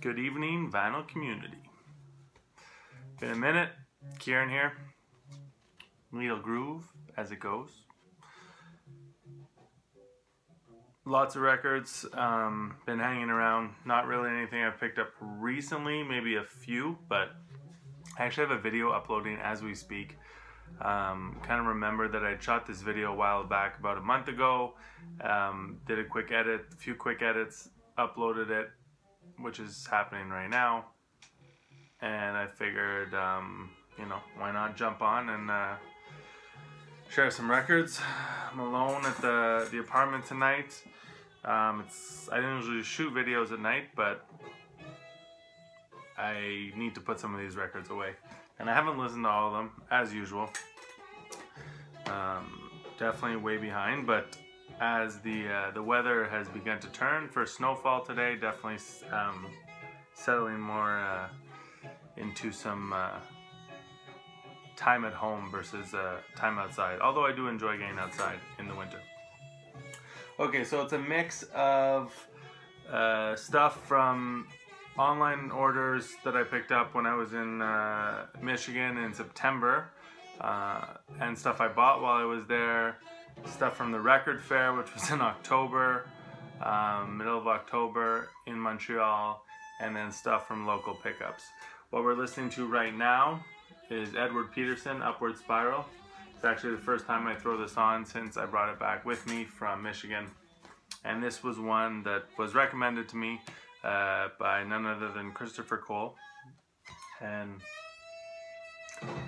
Good evening, vinyl community. Been a minute. Kieran here. Little groove as it goes. Lots of records. Been hanging around. Not really anything I've picked up recently. Maybe a few, but I actually have a video uploading as we speak. Kind of remember that I shot this video a while back, about a month ago. Did a quick edit, a few quick edits, uploaded it, which is happening right now. And I figured, you know, why not jump on and share some records. I'm alone at the apartment tonight. I don't usually shoot videos at night, but I need to put some of these records away. And I haven't listened to all of them, as usual. Definitely way behind, but as the weather has begun to turn for snowfall today, definitely settling more into some time at home versus time outside. Although I do enjoy getting outside in the winter. Okay, so it's a mix of stuff from online orders that I picked up when I was in Michigan in September, and stuff I bought while I was there, stuff from the record fair, which was in October, middle of October in Montreal, and then stuff from local pickups. What we're listening to right now is Edward Peterson, Upward Spiral. It's actually the first time I throw this on since I brought it back with me from Michigan. And this was one that was recommended to me by none other than Christopher Cole. And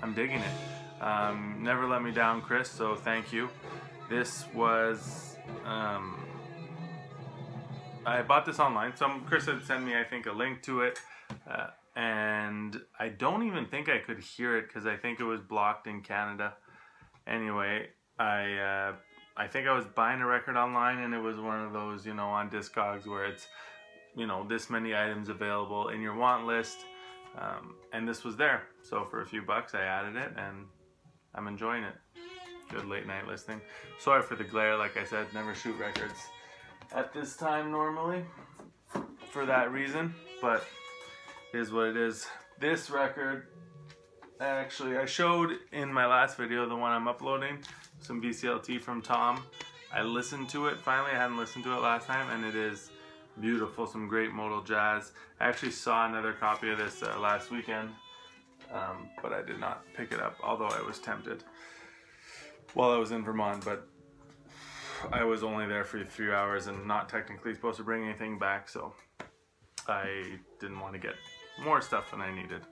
I'm digging it. Never let me down, Chris, so thank you. This was, I bought this online. Chris had sent me, I think, a link to it. And I don't even think I could hear it because I think it was blocked in Canada. Anyway, I think I was buying a record online and it was one of those, you know, on Discogs where it's, you know, this many items available in your want list. And this was there. So for a few bucks I added it and I'm enjoying it. Good late night listening. Sorry for the glare, like I said, never shoot records at this time normally for that reason, but it is what it is. This record, actually, I showed in my last video, the one I'm uploading, some VCLT from Tom. I listened to it finally. I hadn't listened to it last time, and it is beautiful. Some great modal jazz. I actually saw another copy of this last weekend, but I did not pick it up, although I was tempted while I was in Vermont, but I was only there for 3 hours and not technically supposed to bring anything back, so I didn't want to get more stuff than I needed.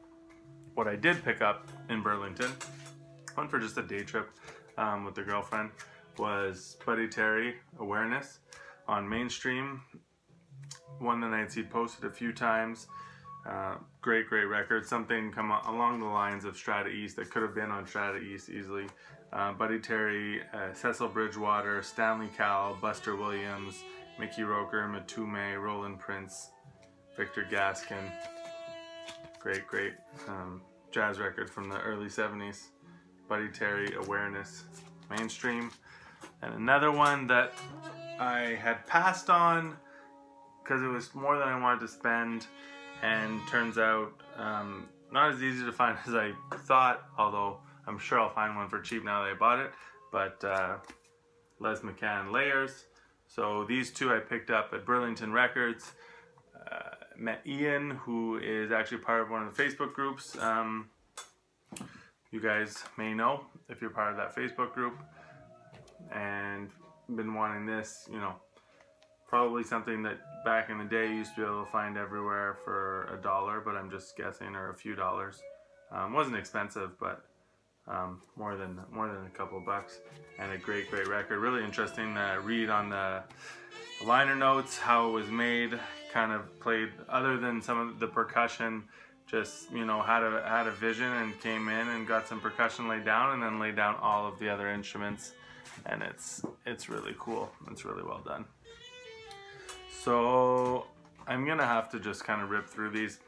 What I did pick up in Burlington, went for just a day trip with the girlfriend, was Buddy Terry, Awareness, on Mainstream. One that I'd seen posted a few times. Great record. Something come along the lines of Strata East that could have been on Strata East easily. Buddy Terry, Cecil Bridgewater, Stanley Cowell, Buster Williams, Mickey Roker, Matume, Roland Prince, Victor Gaskin. Great jazz record from the early 70s. Buddy Terry, Awareness, Mainstream. And another one that I had passed on because it was more than I wanted to spend, and turns out not as easy to find as I thought, although I'm sure I'll find one for cheap now that I bought it, but Les McCann Layers. So these two I picked up at Burlington Records. Met Ian, who is actually part of one of the Facebook groups. You guys may know if you're part of that Facebook group, and been wanting this, you know, probably something that back in the day you used to be able to find everywhere for $1, but I'm just guessing, or a few dollars. Wasn't expensive, but more than a couple bucks, and a great record. Really interesting read on the liner notes, how it was made. Kind of played, other than some of the percussion, just, you know, had a vision and came in and got some percussion laid down, and then laid down all of the other instruments, and it's really cool. It's really well done. So I'm gonna have to just kind of rip through these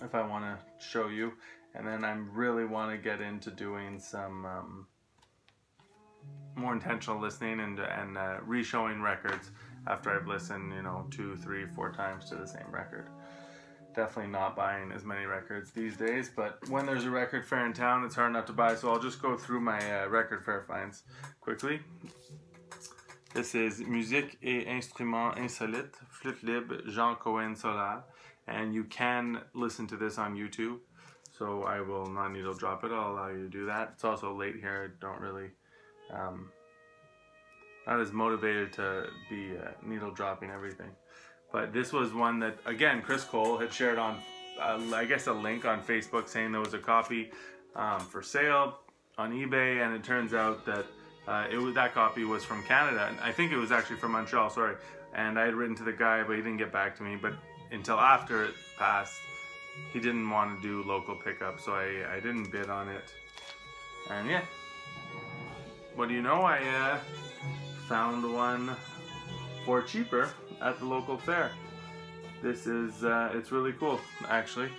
if I want to show you, and then I really want to get into doing some more intentional listening and re-showing records after I've listened, you know, 2, 3, 4 times to the same record. definitely not buying as many records these days, but when there's a record fair in town, it's hard not to buy, so I'll just go through my record fair finds quickly. This is Musique et Instruments Insolites, Flûte Libre, Jean Cohen Solar, and you can listen to this on YouTube, so I will not needle drop it. I'll allow you to do that. It's also late here. I don't really, not as motivated to be needle dropping everything. But this was one that, again, Chris Cole had shared on, I guess, a link on Facebook saying there was a copy for sale on eBay, and it turns out that that copy was from Canada. And I think it was actually from Montreal, sorry. And I had written to the guy, but he didn't get back to me. But until after it passed, he didn't want to do local pickup, so I didn't bid on it. And yeah, what do you know? I found one for cheaper at the local fair. This is, it's really cool, actually.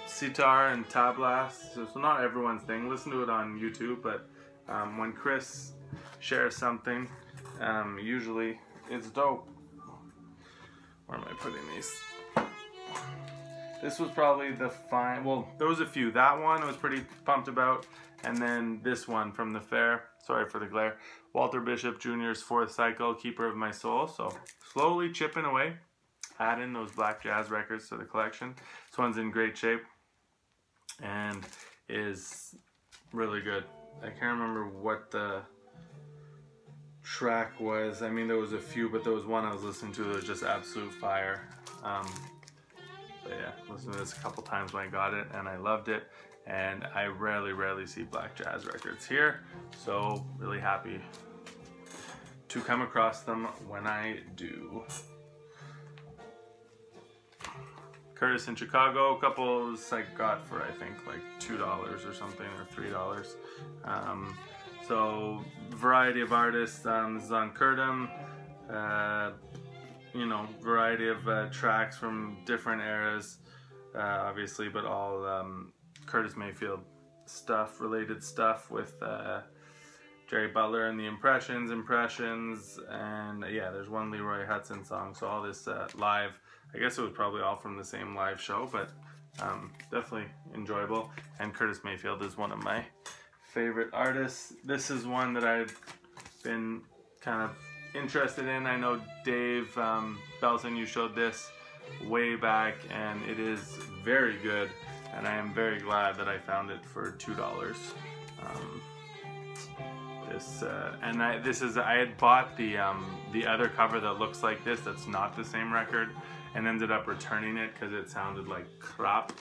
Sitar and tablas, so not everyone's thing. Listen to it on YouTube, but when Chris shares something, usually it's dope. Where am I putting these? This was probably the well, there was a few. That one I was pretty pumped about, and then this one from the fair. Sorry for the glare. Walter Bishop Jr.'s Fourth Cycle, Keeper of My Soul. So slowly chipping away, adding those black jazz records to the collection. This one's in great shape and is really good. I can't remember what the track was. I mean, there was a few, but there was one I was listening to that was just absolute fire. But yeah, listened to this a couple times when I got it, and I loved it. And I rarely see black jazz records here, so really happy to come across them when I do. Curtis in Chicago, a couple I got for I think like $2 or something, or $3. So variety of artists. This is on Curtum. You know, variety of tracks from different eras, obviously, but all Curtis Mayfield stuff, related stuff with Jerry Butler and the Impressions, and yeah, there's one Leroy Hudson song. So all this live, I guess it was probably all from the same live show, but definitely enjoyable. And Curtis Mayfield is one of my favorite artists. This is one that I've been kind of interested in. I know Dave Belson, you showed this way back, and it is very good, and I am very glad that I found it for $2. I had bought the other cover that looks like this, that's not the same record, and ended up returning it because it sounded like crap.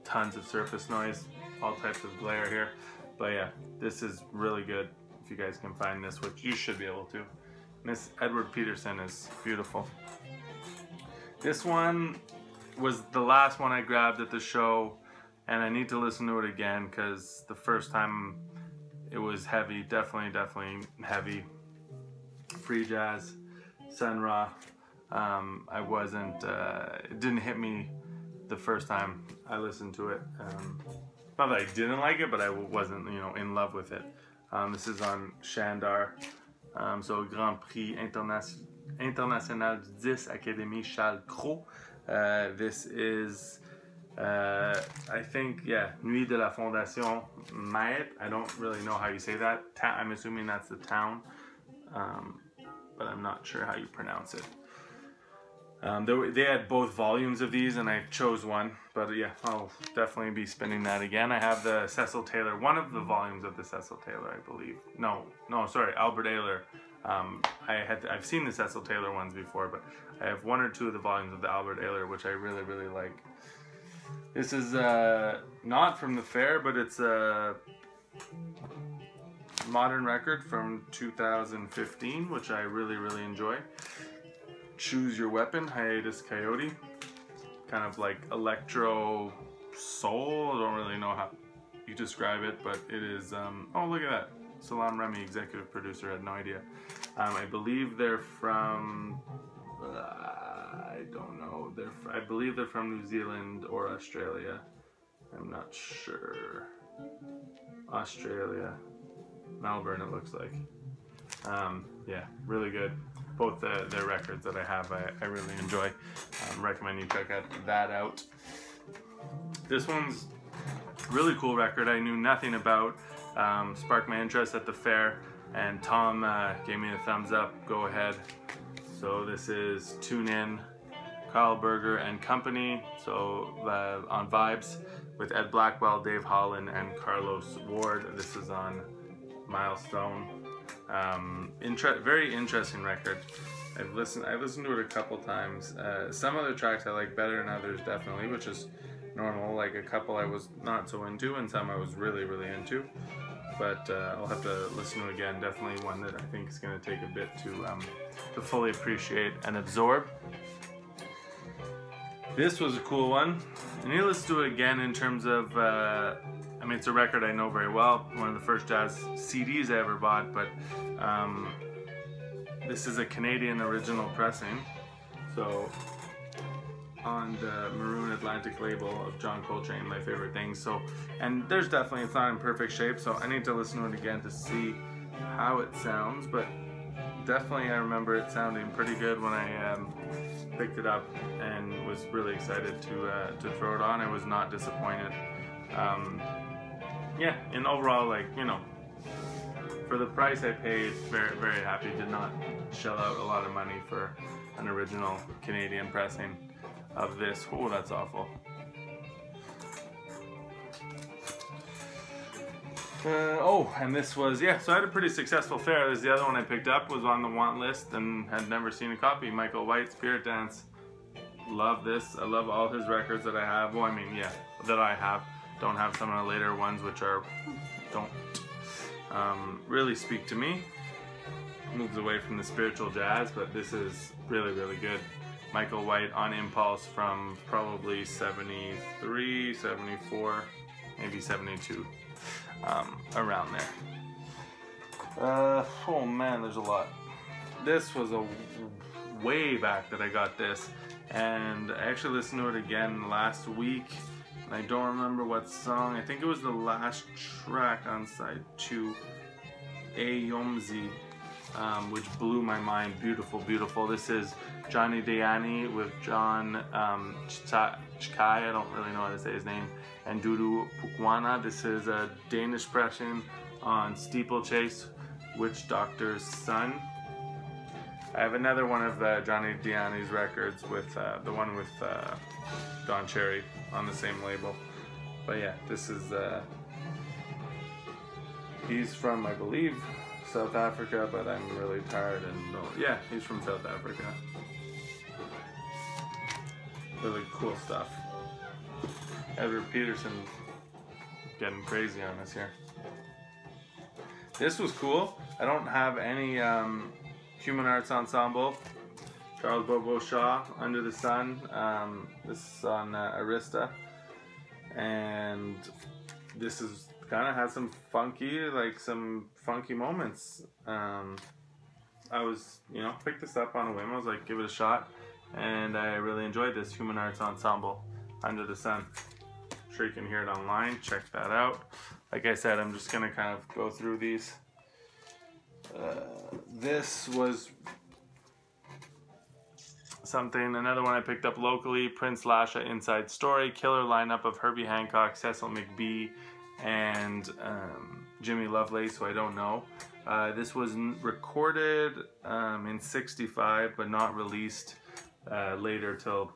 Tons of surface noise, all types of glare here, but yeah, this is really good. If you guys can find this, which you should be able to. Miss Edward Peterson is beautiful. This one was the last one I grabbed at the show, and I need to listen to it again because the first time it was heavy, definitely heavy. Free jazz, Sun Ra. I wasn't, it didn't hit me the first time I listened to it. Not that I didn't like it, but I wasn't, you know, in love with it. This is on Shandar. So Grand Prix International du Disque, Académie Charles Cros. This is, I think, yeah, Nuit de la Fondation Maître. I don't really know how you say that. I'm assuming that's the town, but I'm not sure how you pronounce it. They had both volumes of these, and I chose one, but yeah, I'll definitely be spinning that again. I have the Cecil Taylor, one of the volumes of the Cecil Taylor, I believe. No, sorry, Albert Ayler. I've seen the Cecil Taylor ones before, but I have one or two of the volumes of the Albert Ayler, which I really like. This is not from the fair, but it's a modern record from 2015, which I really enjoy. Choose Your Weapon, Hiatus Coyote. Kind of like electro soul. I don't really know how you describe it, but it is, oh, look at that. Salam Remy, executive producer, had no idea. I believe they're from, I don't know. I believe they're from New Zealand or Australia. I'm not sure. Australia. Melbourne, it looks like. Yeah, really good. both their records that I have, I really enjoy. Recommend you check that out. This one's really cool record I knew nothing about. Sparked my interest at the fair, and Tom gave me a thumbs up, go ahead. So this is Tune In, Carl Berger and Company, so on Vibes, with Ed Blackwell, Dave Holland, and Carlos Ward. This is on Milestone. Very interesting record. I've listened to it a couple times. Some other tracks I like better than others, definitely, which is normal. Like a couple I was not so into, and some I was really into. But I'll have to listen to it again. Definitely one that I think is going to take a bit to fully appreciate and absorb. This was a cool one. I need to listen to it again in terms of, I mean, it's a record I know very well. One of the first jazz CDs I ever bought, but this is a Canadian original pressing. So on the Maroon Atlantic label of John Coltrane, my favorite thing. So, and there's definitely, it's not in perfect shape, so I need to listen to it again to see how it sounds, but definitely I remember it sounding pretty good when I picked it up, and was really excited to throw it on. I was not disappointed. Yeah, and overall, like, you know, for the price I paid, very happy. Did not shell out a lot of money for an original Canadian pressing of this. Oh, that's awful. And this was, yeah, so I had a pretty successful fair. This is the other one I picked up, was on the want list and had never seen a copy. Michael White, Spirit Dance. Love this. I love all his records that I have. Well, I mean, yeah, that I have. Don't have some of the later ones, which don't really speak to me. Moves away from the spiritual jazz, but this is really good. Michael White on Impulse from probably 73, 74, maybe 72, around there. Oh man, there's a lot. This was a way back that I got this, and I actually listened to it again last week, and I don't remember what song. I think it was the last track on side 2, Ayomzi, which blew my mind. Beautiful. This is Johnny Diani with John Chkai, I don't really know how to say his name, and Dudu Pukwana. This is a Danish pressing on Steeplechase, Witch Doctor's Son. I have another one of Johnny Diani's records with the one with Don Cherry on the same label. But yeah, this is he's from, I believe, South Africa, but I'm really tired and yeah, he's from South Africa. Really cool stuff. Edward Peterson getting crazy on us here. This was cool. I don't have any Human Arts Ensemble. Charles Bobo Shaw, Under the Sun. This is on Arista, and this is kind of has some funky moments. I was, picked this up on a whim. I was like, give it a shot, and I really enjoyed this Human Arts Ensemble, Under the Sun. I'm sure you can hear it online. Check that out. Like I said, I'm just gonna kind of go through these. This was another one I picked up locally. Prince Lasha, Inside Story. Killer lineup of Herbie Hancock, Cecil McBee, and Jimmy Lovelace, who I don't know. This was recorded in '65, but not released later till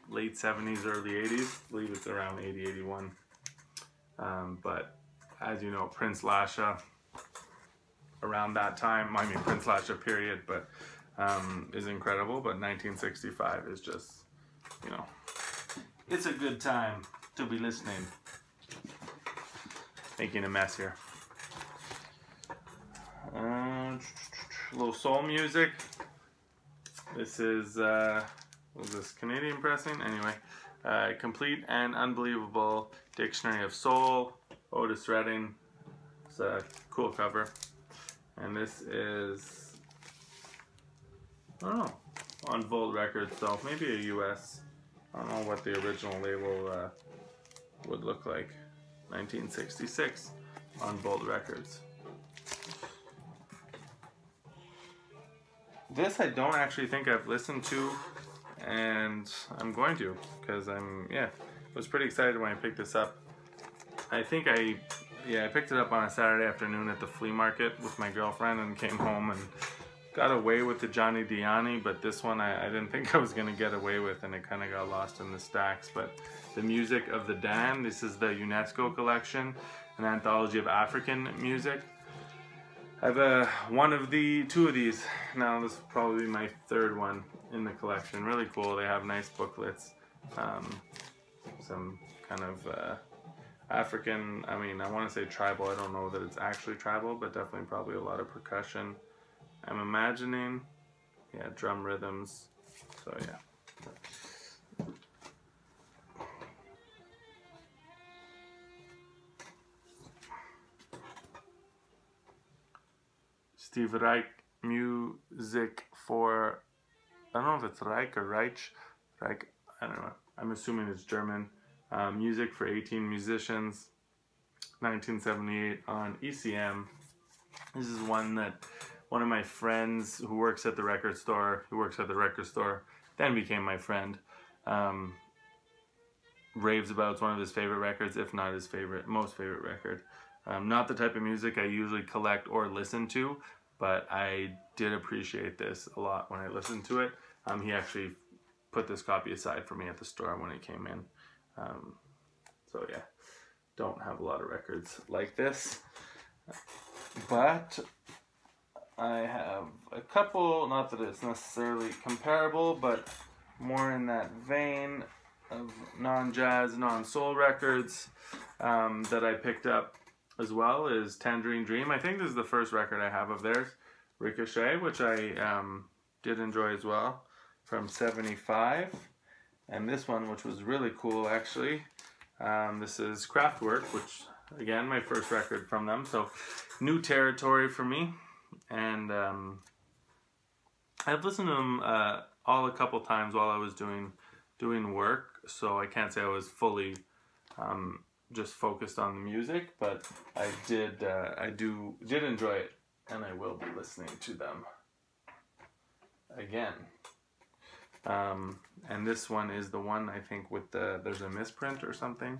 late '70s, early '80s. I believe it's around '80, '81. But as you know, Prince Lasha, around that time, I mean Prince Lasha period, but is incredible. But 1965 is just, it's a good time to be listening. Making a mess here. A little soul music. This is, was this Canadian pressing? Anyway, Complete and Unbelievable Dictionary of Soul, Otis Redding. It's a cool cover. And this is, I don't know, on Volt Records, so maybe a US. I don't know what the original label would look like. 1966 on Volt Records. this I don't actually think I've listened to, and I'm going to, because I was pretty excited when I picked this up. I think I picked it up on a Saturday afternoon at the flea market with my girlfriend and came home and got away with the Johnny Diani, but this one I didn't think I was going to get away with, and it kind of got lost in the stacks. But the music of the Dan, this is the UNESCO collection, an anthology of African music. I have two of these. Now this will probably be my third one in the collection. Really cool. They have nice booklets. Some kind of African, I want to say tribal. I don't know that it's actually tribal, but definitely probably a lot of percussion. I'm imagining, drum rhythms. So yeah. Steve Reich music for, I don't know if it's Reich or Reich, I don't know. I'm assuming it's German. Music for 18 musicians, 1978 on ECM. This is one that one of my friends who works at the record store, then became my friend, raves about. It's one of his favorite records, if not his most favorite record. Not the type of music I usually collect or listen to, but I did appreciate this a lot when I listened to it. He actually put this copy aside for me at the store when it came in. So yeah, don't have a lot of records like this, but I have a couple, not that it's necessarily comparable, but more in that vein of non-jazz, non-soul records that I picked up as well, is Tangerine Dream. I think this is the first record I have of theirs, Ricochet, which I did enjoy as well, from 75. And this one, which was really cool actually, this is Kraftwerk, which again, my first record from them, so new territory for me. And I've listened to them all a couple times while I was doing work, so I can't say I was fully just focused on the music, but I did enjoy it, and I will be listening to them again. And this one is the one, I think, with there's a misprint or something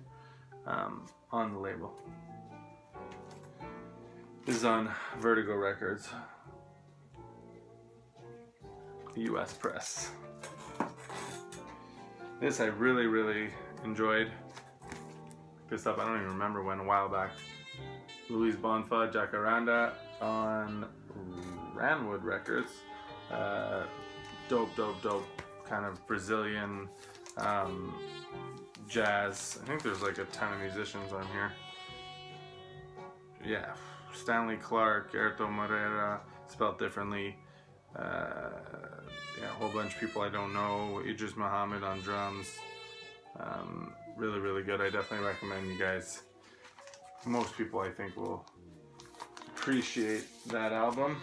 on the label. This is on Vertigo Records, US press. This I really, really enjoyed. Picked this up, I don't even remember when, a while back. Luis Bonfa, Jacaranda on Ranwood Records. Dope kind of Brazilian jazz. I think there's like a ton of musicians on here. Yeah, Stanley Clarke, Airto Moreira, spelled differently. Yeah, a whole bunch of people I don't know. Idris Muhammad on drums. Really, really good. I definitely recommend you guys. Most people I think will appreciate that album.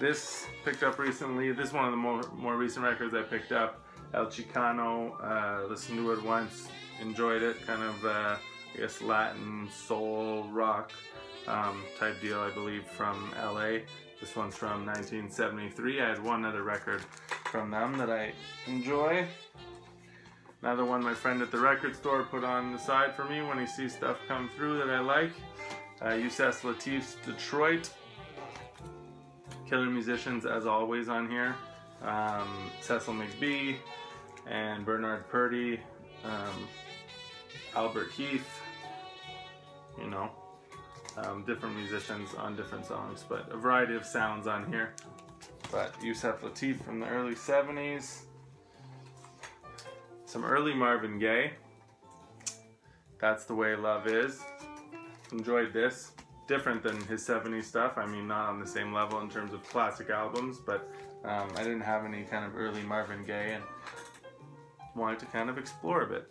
This picked up recently. This is one of the more recent records I picked up. El Chicano. Listened to it once, enjoyed it. Kind of I guess Latin soul rock type deal, I believe, from LA. This one's from 1973. I had one other record from them that I enjoy. Another one my friend at the record store put on the side for me when he sees stuff come through that I like. Yusef Lateef's Detroit. Killer musicians as always on here. Cecil McBee and Bernard Purdie, Albert Heath, you know, different musicians on different songs, but a variety of sounds on here. But Yusef Lateef from the early 70s. Some early Marvin Gaye. That's the Way Love Is. Enjoyed this. Different than his 70s stuff. I mean, not on the same level in terms of classic albums, but I didn't have any kind of early Marvin Gaye and wanted to kind of explore a bit.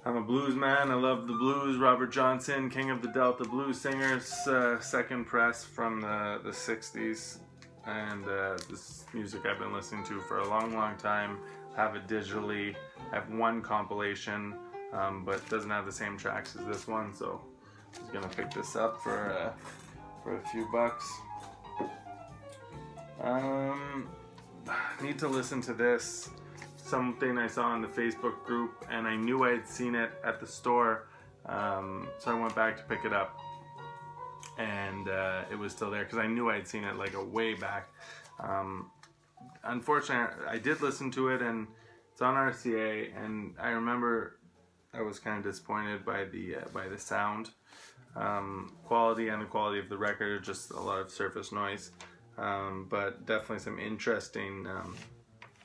I'm a blues man. I love the blues. Robert Johnson, King of the Delta Blues Singers, second press from the 60s. And this music I've been listening to for a long, long time. Have it digitally. I have one compilation, but it doesn't have the same tracks as this one, so I was gonna pick this up for a few bucks. Need to listen to this. Something I saw in the Facebook group, and I knew I had seen it at the store, so I went back to pick it up, and it was still there because I knew I had seen it like a way back. Unfortunately, I did listen to it, and it's on RCA, and I remember I was kind of disappointed by the sound quality and the quality of the record. Just a lot of surface noise, but definitely some interesting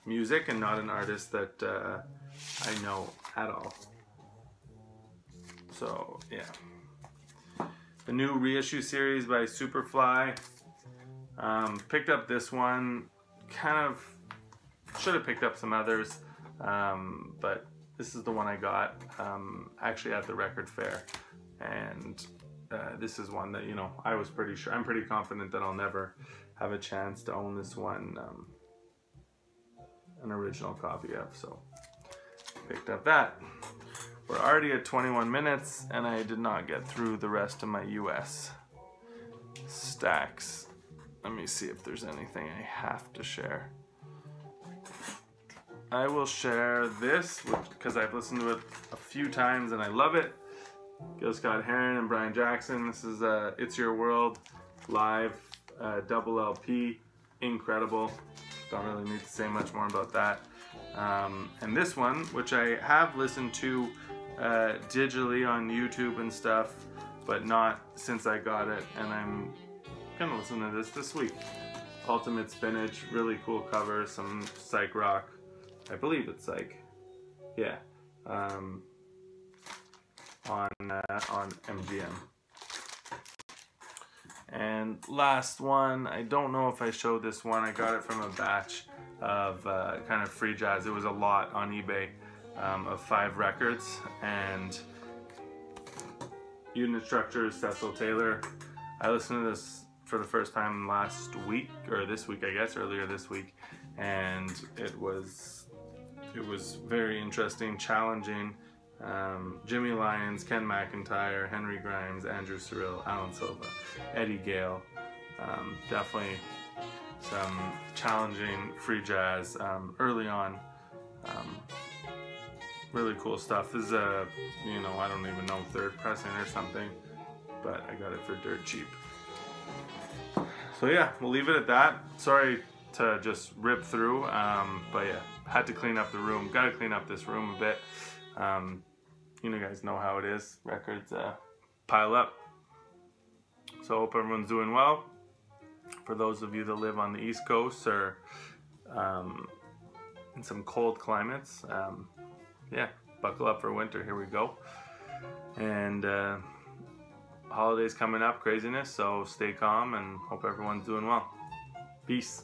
music, and not an artist that I know at all. So yeah, the new reissue series by Superfly. Picked up this one. Kind of should have picked up some others, but this is the one I got actually at the record fair, and this is one that, you know, I was pretty sure, I'm pretty confident that I'll never have a chance to own this one, an original copy of, so picked up that. We're already at 21 minutes, and I did not get through the rest of my US stacks. Let me see if there's anything I have to share. I will share this because I've listened to it a few times and I love it. Gil Scott-Heron and Brian Jackson. This is It's Your World live double LP. Incredible. Don't really need to say much more about that. And this one, which I have listened to digitally on YouTube and stuff, but not since I got it, and I'm gonna listen to this week. Ultimate Spinach, really cool cover, some psych rock. I believe it's psych. Yeah. On MGM. And last one, I don't know if I showed this one. I got it from a batch of kind of free jazz. It was a lot on eBay of 5 records, and Unit Structures, Cecil Taylor. I listened to this for the first time last week, or this week I guess, earlier this week, and it was very interesting, challenging. Jimmy Lyons, Ken McIntyre, Henry Grimes, Andrew Cyril, Alan Silva, Eddie Gale. Definitely some challenging free jazz early on. Really cool stuff. This is a, you know, I don't even know, 3rd pressing or something, but I got it for dirt cheap. So yeah, we'll leave it at that. Sorry to just rip through, but yeah, had to clean up the room. Got to clean up this room a bit. You guys know how it is. Records pile up. So I hope everyone's doing well. For those of you that live on the East Coast or in some cold climates, yeah, buckle up for winter. Here we go. And holidays coming up, craziness, so stay calm and hope everyone's doing well. Peace.